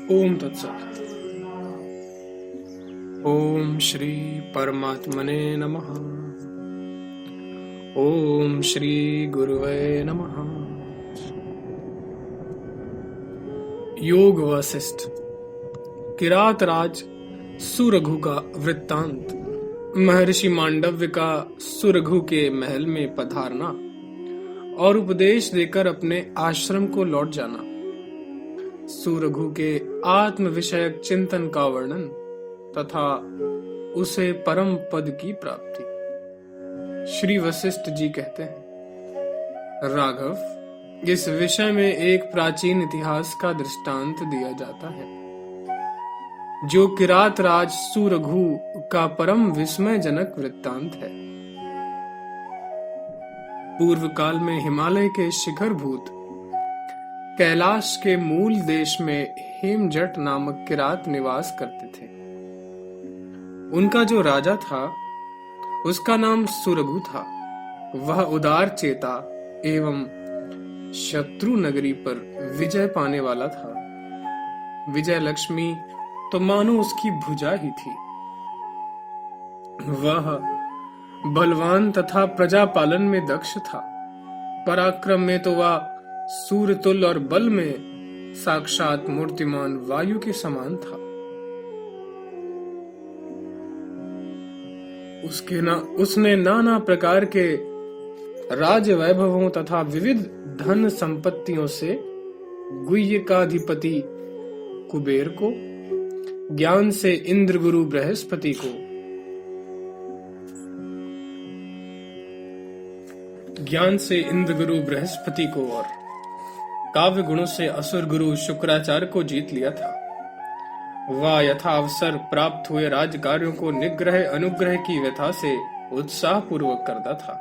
ओम तत्सत। ओम श्री परमात्मने नमः। ओम श्री गुरुवे नमः। योग वशिष्ठ। किरात राज सुरघु का वृत्तांत। महर्षि मांडव्य का सुरघु के महल में पधारना और उपदेश देकर अपने आश्रम को लौट जाना। सुरघु के आत्म विषयक चिंतन का वर्णन तथा उसे परम पद की प्राप्ति। श्री वशिष्ठ जी कहते हैं, राघव, इस विषय में एक प्राचीन इतिहास का दृष्टांत दिया जाता है जो किरात राज सुरघु का परम विस्मयजनक वृत्तांत है। पूर्व काल में हिमालय के शिखर भूत कैलाश के मूल देश में हेमजट नामक किरात निवास करते थे। उनका जो राजा था उसका नाम सुरघु था। वह उदार चेता एवं शत्रु नगरी पर विजय पाने वाला था। विजय लक्ष्मी तो मानो उसकी भुजा ही थी। वह बलवान तथा प्रजा पालन में दक्ष था। पराक्रम में तो वह सूर्यतुल्य और बल में साक्षात मूर्तिमान वायु के समान था। उसने नाना प्रकार के राज वैभवों तथा विविध धन संपत्तियों से गुह्य का अधिपति कुबेर को, ज्ञान से इंद्र गुरु बृहस्पति को और काव्य गुणों से असुर गुरु शुक्राचार्य को जीत लिया था। वह यथा अवसर प्राप्त हुए राज कार्यों को निग्रह अनुग्रह की व्यथा से उत्साह पूर्वक करता था।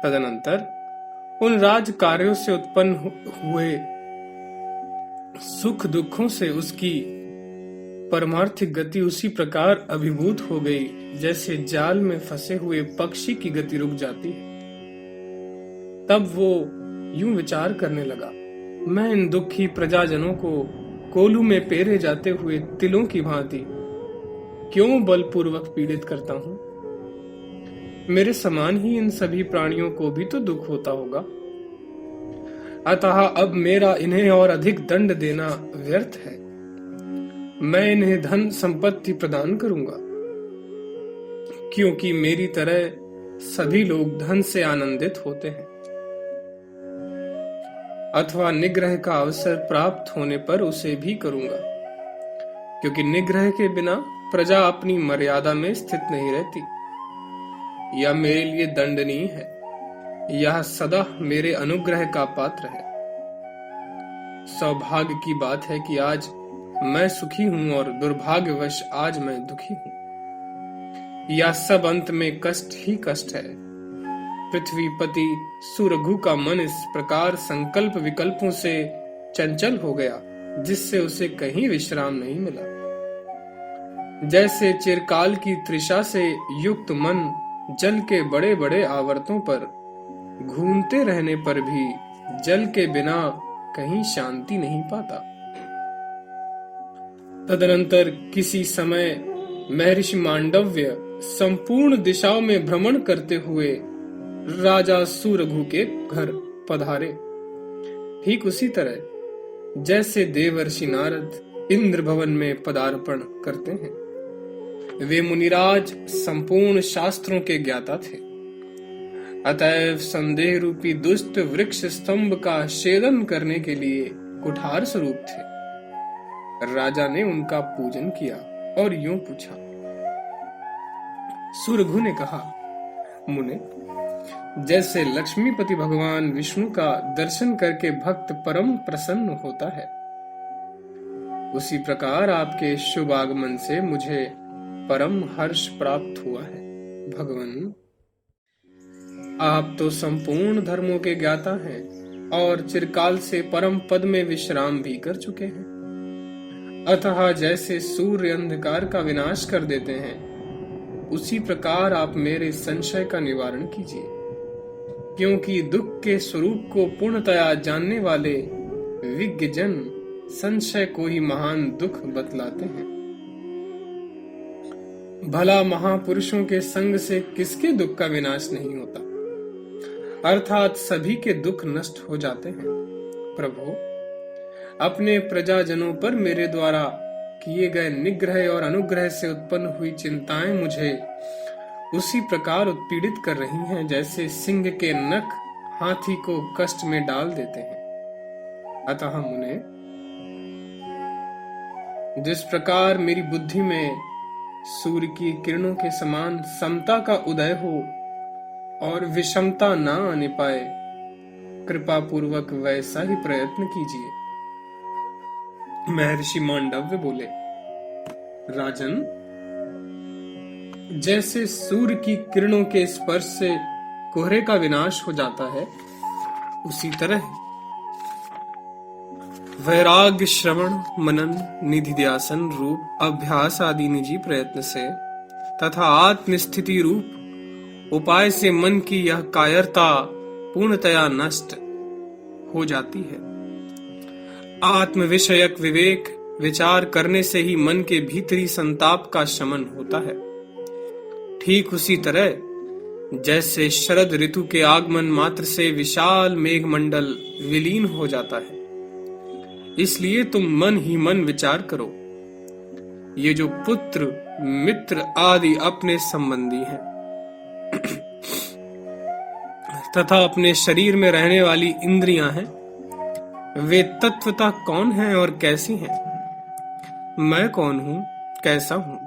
तदनंतर उन राज कार्यों से उत्पन्न हुए सुख दुखों से उसकी परमार्थिक गति उसी प्रकार अभिभूत हो गई जैसे जाल में फंसे हुए पक्षी की गति रुक जाती है। तब वो यूं विचार करने लगा, मैं इन दुखी प्रजाजनों को कोलू में पेरे जाते हुए तिलों की भांति क्यों बलपूर्वक पीड़ित करता हूं? मेरे समान ही इन सभी प्राणियों को भी तो दुख होता होगा। अतः अब मेरा इन्हें और अधिक दंड देना व्यर्थ है। मैं इन्हें धन संपत्ति प्रदान करूंगा, क्योंकि मेरी तरह सभी लोग धन से आनंदित होते हैं। अथवा निग्रह का अवसर प्राप्त होने पर उसे भी करूंगा, क्योंकि निग्रह के बिना प्रजा अपनी मर्यादा में स्थित नहीं रहती। यह मेरे लिए दंडनीय है। यह सदा मेरे अनुग्रह का पात्र है। सौभाग्य की बात है कि आज मैं सुखी हूं और दुर्भाग्यवश आज मैं दुखी हूं। यह सब अंत में कष्ट ही कष्ट है। पृथ्वीपति सुरघु का मन इस प्रकार संकल्प विकल्पों से चंचल हो गया जिससे उसे कहीं विश्राम नहीं मिला। जैसे चिरकाल की तृषा से युक्त मन जल के बड़े बड़े आवर्तों पर घूमते रहने पर भी जल के बिना कहीं शांति नहीं पाता। तदनंतर किसी समय महर्षि मांडव्य संपूर्ण दिशाओं में भ्रमण करते हुए राजा सुरघु के घर पधारे। ठीक उसी तरह जैसे देवर्षि नारद इंद्र भवन में पदार्पण करते हैं। वे मुनिराज संपूर्ण शास्त्रों के ज्ञाता थे। अतएव संदेह रूपी दुष्ट वृक्ष स्तंभ का छेदन करने के लिए कुठार स्वरूप थे। राजा ने उनका पूजन किया और यूं पूछा। सुरघु ने कहा, मुने, जैसे लक्ष्मीपति भगवान विष्णु का दर्शन करके भक्त परम प्रसन्न होता है, उसी प्रकार आपके शुभ आगमन से मुझे परम हर्ष प्राप्त हुआ है। भगवान, आप तो संपूर्ण धर्मों के ज्ञाता हैं और चिरकाल से परम पद में विश्राम भी कर चुके हैं। अतः जैसे सूर्य अंधकार का विनाश कर देते हैं, उसी प्रकार आप मेरे संशय का निवारण कीजिए। क्योंकि दुख के स्वरूप को पूर्णतया जानने वाले विज्ञ जन संशय को ही महान दुख बतलाते हैं। भला महापुरुषों के संग से किसके दुख का विनाश नहीं होता, अर्थात सभी के दुख नष्ट हो जाते हैं। प्रभु, अपने प्रजाजनों पर मेरे द्वारा किए गए निग्रह और अनुग्रह से उत्पन्न हुई चिंताएं मुझे उसी प्रकार उत्पीड़ित कर रही हैं जैसे सिंह के नख हाथी को कष्ट में डाल देते हैं। अतः मुने, जिस प्रकार मेरी बुद्धि में सूर्य की किरणों के समान समता का उदय हो और विषमता ना आने पाए, कृपा पूर्वक वैसा ही प्रयत्न कीजिए। महर्षि मांडव्य बोले, राजन, जैसे सूर्य की किरणों के स्पर्श से कोहरे का विनाश हो जाता है, उसी तरह वैराग्य, श्रवण, मनन, निधिध्यासन रूप अभ्यास आदि निजी प्रयत्न से तथा आत्मस्थिति रूप उपाय से मन की यह कायरता पूर्णतया नष्ट हो जाती है। आत्म विषयक विवेक विचार करने से ही मन के भीतरी संताप का शमन होता है। ठीक उसी तरह जैसे शरद ऋतु के आगमन मात्र से विशाल मेघमंडल विलीन हो जाता है, इसलिए तुम मन ही मन विचार करो। ये जो पुत्र, मित्र आदि अपने संबंधी हैं तथा अपने शरीर में रहने वाली इंद्रियां हैं, वे तत्वतः कौन हैं और कैसी हैं? मैं कौन हूं, कैसा हूं?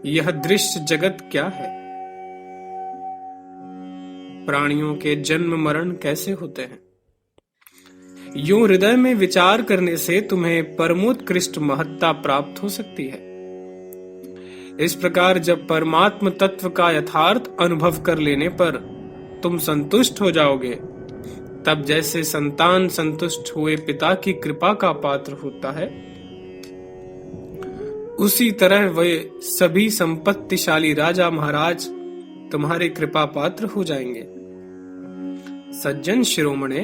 यह दृश्य जगत क्या है? प्राणियों के जन्म मरण कैसे होते हैं? यूं हृदय में विचार करने से तुम्हें परमोत्कृष्ट महत्ता प्राप्त हो सकती है। इस प्रकार जब परमात्म तत्व का यथार्थ अनुभव कर लेने पर तुम संतुष्ट हो जाओगे, तब जैसे संतान संतुष्ट हुए पिता की कृपा का पात्र होता है, उसी तरह वे सभी संपत्तिशाली राजा महाराज तुम्हारे कृपा पात्र हो जाएंगे। सज्जन शिरोमणे,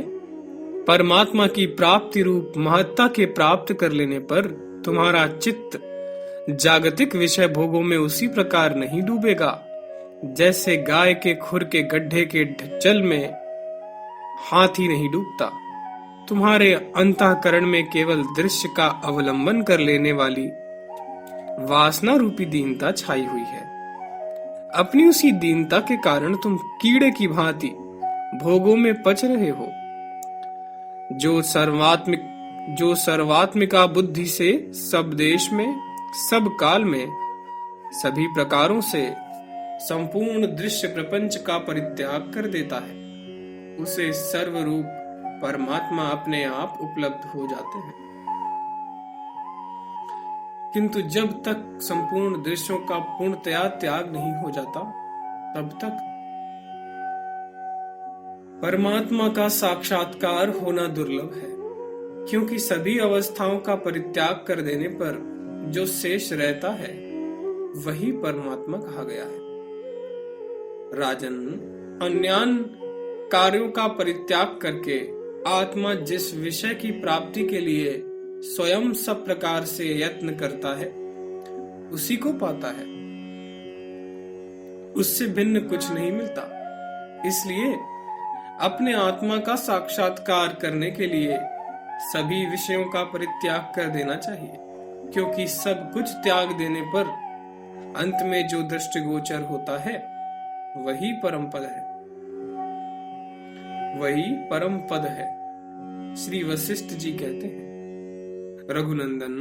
परमात्मा की प्राप्ति रूप महत्ता के प्राप्त कर लेने पर तुम्हारा चित्त जागतिक विषय भोगों में उसी प्रकार नहीं डूबेगा जैसे गाय के खुर के गड्ढे के जल में हाथी नहीं डूबता। तुम्हारे अंतःकरण में केवल दृश्य का अवलंबन कर लेने वाली वासना रूपी दीनता छाई हुई है। अपनी उसी दीनता के कारण तुम कीड़े की भांति भोगों में पच रहे हो। जो सर्वात्मिका बुद्धि से सब देश में, सब काल में, सभी प्रकारों से संपूर्ण दृश्य प्रपंच का परित्याग कर देता है, उसे सर्वरूप परमात्मा अपने आप उपलब्ध हो जाते हैं। किंतु जब तक संपूर्ण दृश्यों का पूर्णतया त्याग नहीं हो जाता, तब तक परमात्मा का साक्षात्कार होना दुर्लभ है, क्योंकि सभी अवस्थाओं का परित्याग कर देने पर जो शेष रहता है वही परमात्मा कहा गया है। राजन, अन्यान कार्यों का परित्याग करके आत्मा जिस विषय की प्राप्ति के लिए स्वयं सब प्रकार से यत्न करता है, उसी को पाता है। उससे भिन्न कुछ नहीं मिलता। इसलिए अपने आत्मा का साक्षात्कार करने के लिए सभी विषयों का परित्याग कर देना चाहिए, क्योंकि सब कुछ त्याग देने पर अंत में जो दृष्टिगोचर होता है वही परम पद है। वही परम पद है। श्री वशिष्ठ जी कहते हैं, रघुनंदन,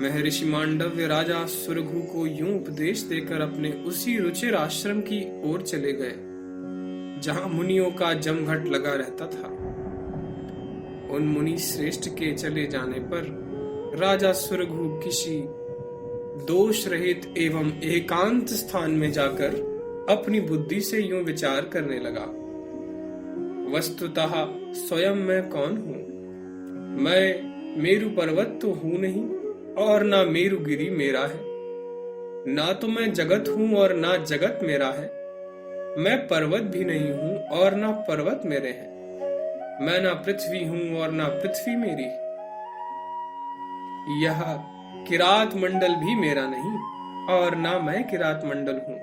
महर्षि मांडव्य राजा सुरघु को यूं उपदेश देकर अपने उसी रुचिर आश्रम की ओर चले गए जहां मुनियों का जमघट लगा रहता था। उन मुनि श्रेष्ठ के चले जाने पर राजा सुरघु किसी दोष रहित एवं एकांत स्थान में जाकर अपनी बुद्धि से यूं विचार करने लगा, वस्तुतः स्वयं मैं कौन हूं? मैं मेरु पर्वत तो हूं नहीं और ना मेरुगिरी मेरा है, ना तो मैं जगत हूं और ना जगत मेरा है। मैं पर्वत भी नहीं हूं और ना पर्वत मेरे हैं। मैं ना पृथ्वी हूं और ना पृथ्वी मेरी। यह किरात मंडल भी मेरा नहीं और ना मैं किरात मंडल हूं।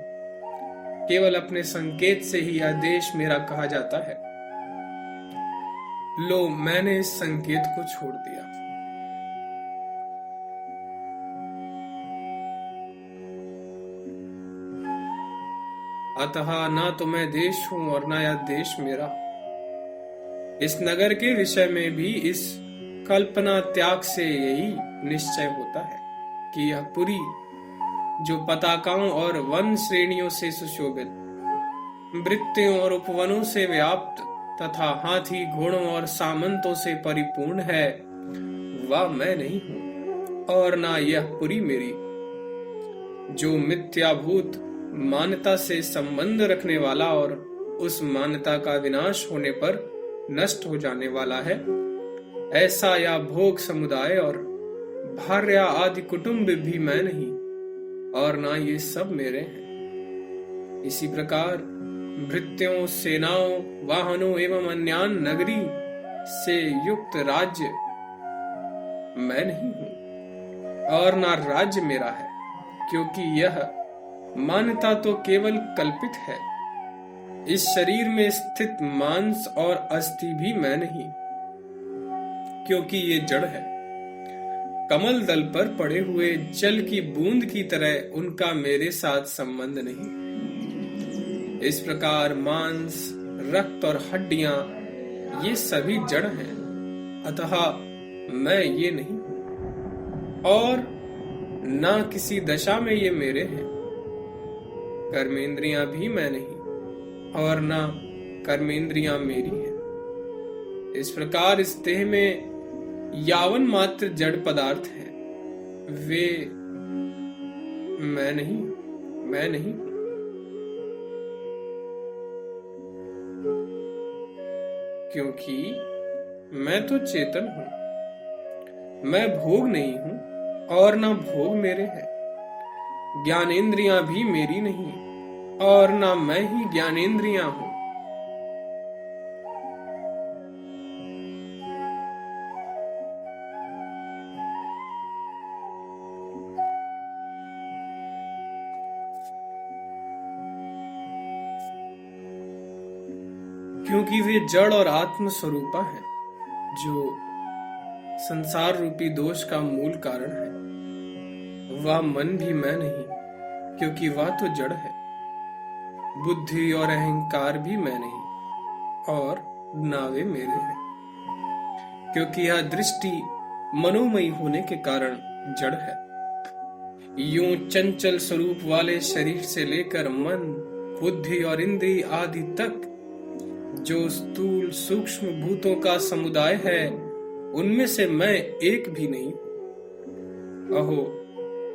केवल अपने संकेत से ही यह देश मेरा कहा जाता है। लो, मैंने इस संकेत को छोड़ दिया। अतः ना तो मैं देश हूं और ना यह देश मेरा। इस नगर के विषय में भी इस कल्पना त्याग से यही निश्चय होता है कि यह पुरी, जो पताकाओं और वन श्रेणियों से सुशोभित, वृत्तियों और उपवनों से व्याप्त तथा हाथी घोड़ों और सामंतों से परिपूर्ण है, वह मैं नहीं हूं और ना यह पुरी मेरी, जो मिथ्याभूत मान्यता से संबंध रखने वाला और उस मान्यता का विनाश होने पर नष्ट हो जाने वाला है, ऐसा या भोग समुदाय और भार्या आदि कुटुंब भी मैं नहीं और ना ये सब मेरे हैं। इसी प्रकार भृत्यों, सेनाओं, वाहनों एवं अन्यान नगरी से युक्त राज्य मैं नहीं हूं और ना राज्य मेरा है, क्योंकि यह मान्यता तो केवल कल्पित है। इस शरीर में स्थित मांस और अस्थि भी मैं नहीं, क्योंकि ये जड़ है। कमल दल पर पड़े हुए जल की बूंद की तरह उनका मेरे साथ संबंध नहीं। इस प्रकार मांस, रक्त और हड्डियां ये सभी जड़ हैं, अतः मैं ये नहीं हूं और ना किसी दशा में ये मेरे हैं। कर्मेंद्रियां भी मैं नहीं और ना कर्मेंद्रियां मेरी हैं। इस प्रकार इस देह में यावन मात्र जड़ पदार्थ है, वे मैं नहीं हूं। क्योंकि मैं तो चेतन हूं, मैं भोग नहीं हूं और ना भोग मेरे हैं। ज्ञानेंद्रियां भी मेरी नहीं और ना मैं ही ज्ञानेंद्रियां हूं। क्योंकि वे जड़ और आत्म स्वरूपा हैं, जो संसार रूपी दोष का मूल कारण है। वह मन भी मैं नहीं, क्योंकि वह तो जड़ है। बुद्धि और अहंकार भी मैं नहीं और ना वे मेरे हैं, क्योंकि यह दृष्टि मनोमयी होने के कारण जड़ है। यूं चंचल स्वरूप वाले शरीर से लेकर मन, बुद्धि और इंद्रिय आदि तक जो स्थूल सूक्ष्म भूतों का समुदाय है, उनमें से मैं एक भी नहीं। अहो,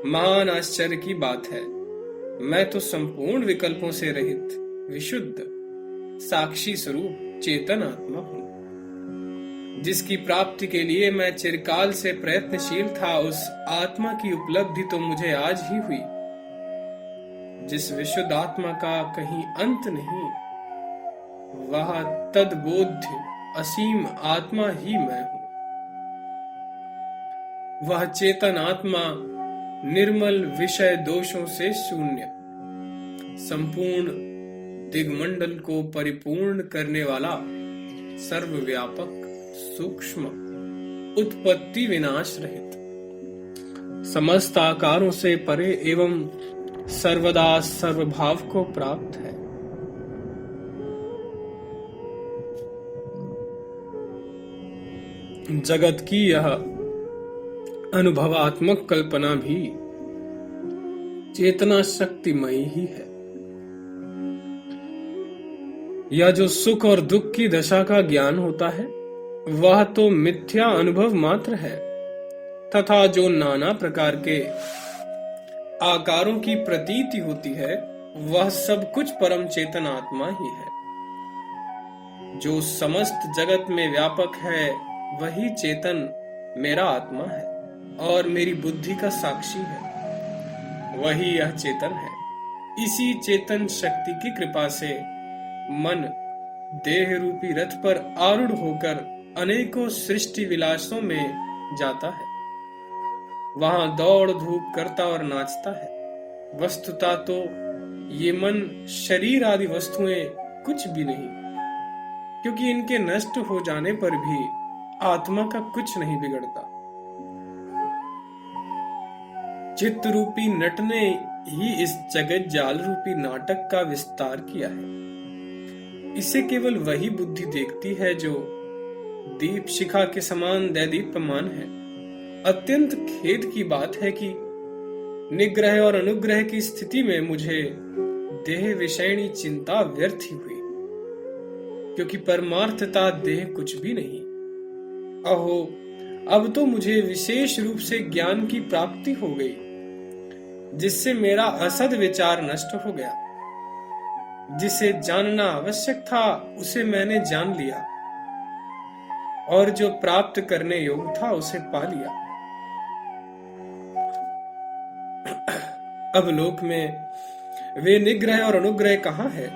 महान आश्चर्य की बात है, मैं तो संपूर्ण विकल्पों से रहित विशुद्ध साक्षी स्वरूप चेतन आत्मा हूं, जिसकी प्राप्ति के लिए मैं चिरकाल से प्रयत्नशील था। उस आत्मा की उपलब्धि तो मुझे आज ही हुई, जिस विशुद्ध आत्मा का कहीं अंत नहीं। वह तद्बोध्य असीम आत्मा ही मैं हूं। वह चेतन आत्मा निर्मल विषय दोषों से शून्य, संपूर्ण दिग्मंडल को परिपूर्ण करने वाला, सर्वव्यापक, सूक्ष्म, उत्पत्ति विनाश रहित, समस्त आकारों से परे एवं सर्वदा सर्वभाव को प्राप्त है। जगत की यह अनुभवात्मक कल्पना भी चेतना शक्तिमयी ही है। यह जो सुख और दुख की दशा का ज्ञान होता है, वह तो मिथ्या अनुभव मात्र है, तथा जो नाना प्रकार के आकारों की प्रतीति होती है, वह सब कुछ परम चेतन आत्मा ही है। जो समस्त जगत में व्यापक है, वही चेतन मेरा आत्मा है और मेरी बुद्धि का साक्षी है। वही यह चेतन है। इसी चेतन शक्ति की कृपा से मन देह रूपी रथ पर आरूढ़ होकर अनेकों सृष्टि विलासों में जाता है। वहां दौड़ धूप करता और नाचता है। वस्तुतः तो ये मन, शरीर आदि वस्तुएं कुछ भी नहीं, क्योंकि इनके नष्ट हो जाने पर भी आत्मा का कुछ नहीं बिगड़ता। चित्त रूपी नट ने ही इस जगत जाल रूपी नाटक का विस्तार किया है। इसे केवल वही बुद्धि देखती है जो दीप शिखा के समान दैदीप्यमान है। अत्यंत खेद की बात है कि निग्रह और अनुग्रह की स्थिति में मुझे देह विषयणी चिंता व्यर्थ ही हुई, क्योंकि परमार्थता देह कुछ भी नहीं। अहो, अब तो मुझे विशेष रूप से ज्ञान की प्राप्ति हो गई, जिससे मेरा असद विचार नष्ट हो गया। जिसे जानना आवश्यक था उसे मैंने जान लिया, और जो प्राप्त करने योग्य था उसे पा लिया। अब लोक में वे निग्रह और अनुग्रह कहाँ है,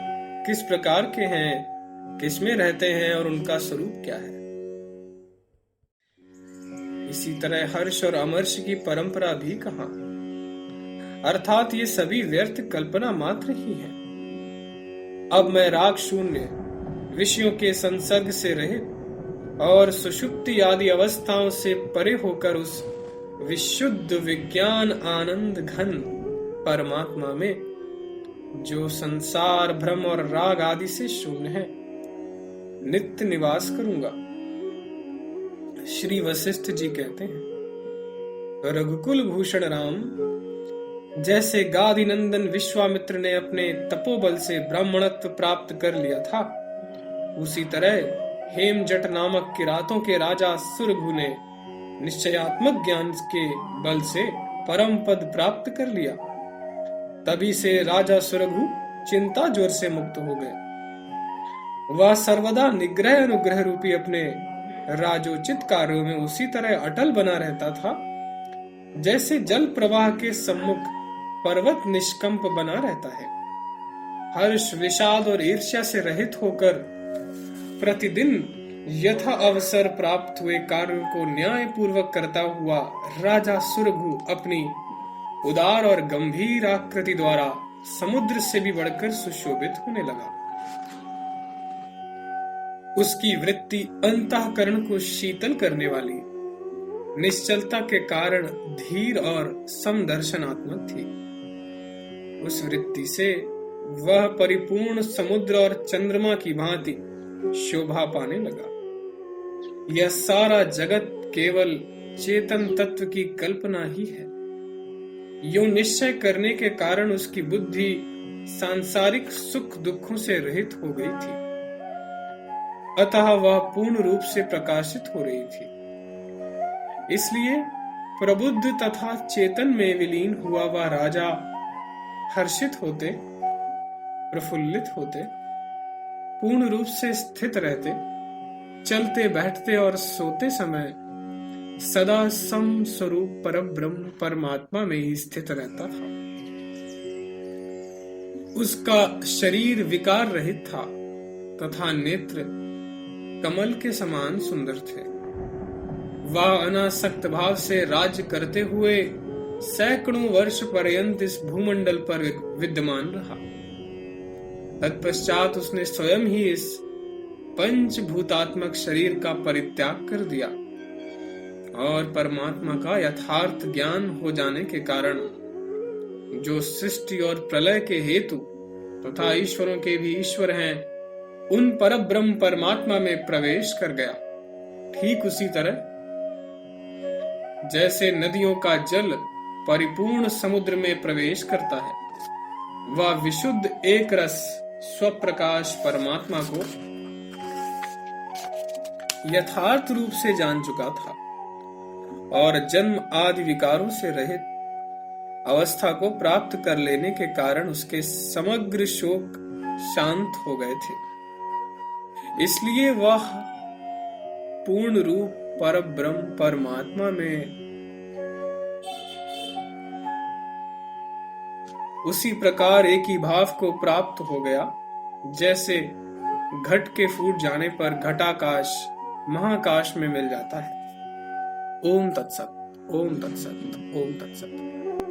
किस प्रकार के हैं, किसमें रहते हैं और उनका स्वरूप क्या है। इसी तरह हर्ष और अमर्ष की परंपरा भी कहाँ, अर्थात ये सभी व्यर्थ कल्पना मात्र ही है। अब मैं राग शून्य, विषयों के संसर्ग से रहित और सुषुप्ति आदि अवस्थाओं से परे होकर उस विशुद्ध विज्ञान आनंद घन परमात्मा में, जो संसार भ्रम और राग आदि से शून्य है, नित्य निवास करूंगा। श्री वशिष्ठ जी कहते हैं, रघुकुल भूषण राम, जैसे गादी नंदन विश्वामित्र ने अपने तपोबल से ब्राह्मणत्व प्राप्त कर लिया था, उसी तरह हेमजट नामक किरातों के राजा सुरघु ने निश्चयात्मक ज्ञान के बल से परम पद प्राप्त कर लिया। तभी से राजा सुरघु चिंता ज्वर से मुक्त हो गए। वह सर्वदा निग्रह अनुग्रह रूपी अपने राजोचित कार्यों में उसी तरह अटल बना रहता था, जैसे जल प्रवाह के सम्मुख पर्वत निष्कंप बना रहता है। हर्ष, विषाद और ईर्ष्या से रहित होकर प्रतिदिन यथा अवसर प्राप्त हुए कार्यों को न्याय पूर्वक करता हुआ राजा सुरघु अपनी उदार और गंभीर आकृति द्वारा समुद्र से भी बढ़कर सुशोभित होने लगा। उसकी वृत्ति अंतःकरण को शीतल करने वाली, निश्चलता के कारण धीर और समदर्शनात्मक थी। उस वृत्ति से वह परिपूर्ण समुद्र और चंद्रमा की भांति शोभा पाने लगा। यह सारा जगत केवल चेतन तत्व की कल्पना ही है, यूं निश्चय करने के कारण उसकी बुद्धि सांसारिक सुख दुखों से रहित हो गई थी। अतः वह पूर्ण रूप से प्रकाशित हो रही थी। इसलिए प्रबुद्ध तथा चेतन में विलीन हुआ वह राजा हर्षित होते, प्रफुल्लित होते, पूर्ण रूप से स्थित रहते, चलते बैठते और सोते समय सदा सम स्वरूप परब्रह्म परमात्मा में ही स्थित रहता था। उसका शरीर विकार रहित था तथा नेत्र कमल के समान सुंदर थे। वह अनासक्त भाव से राज्य करते हुए सैकड़ों वर्ष पर्यंत इस भूमंडल पर विद्यमान रहा। तत्पश्चात उसने स्वयं ही इस पंचभूतात्मक शरीर का परित्याग कर दिया और परमात्मा का यथार्थ ज्ञान हो जाने के कारण, जो सृष्टि और प्रलय के हेतु तथा ईश्वरों के भी ईश्वर हैं, उन परब्रह्म परमात्मा में प्रवेश कर गया। ठीक उसी तरह जैसे नदियों का जल परिपूर्ण समुद्र में प्रवेश करता है, वह विशुद्ध एक रस स्वप्रकाश परमात्मा को यथार्थ रूप से जान चुका था और जन्म आदि विकारों से रहित अवस्था को प्राप्त कर लेने के कारण उसके समग्र शोक शांत हो गए थे। इसलिए वह पूर्ण रूप परब्रह्म परमात्मा में उसी प्रकार एक ही भाव को प्राप्त हो गया, जैसे घट के फूट जाने पर घटाकाश महाकाश में मिल जाता है। ओम तत्सत। ओम तत्सत। ओम तत्सत।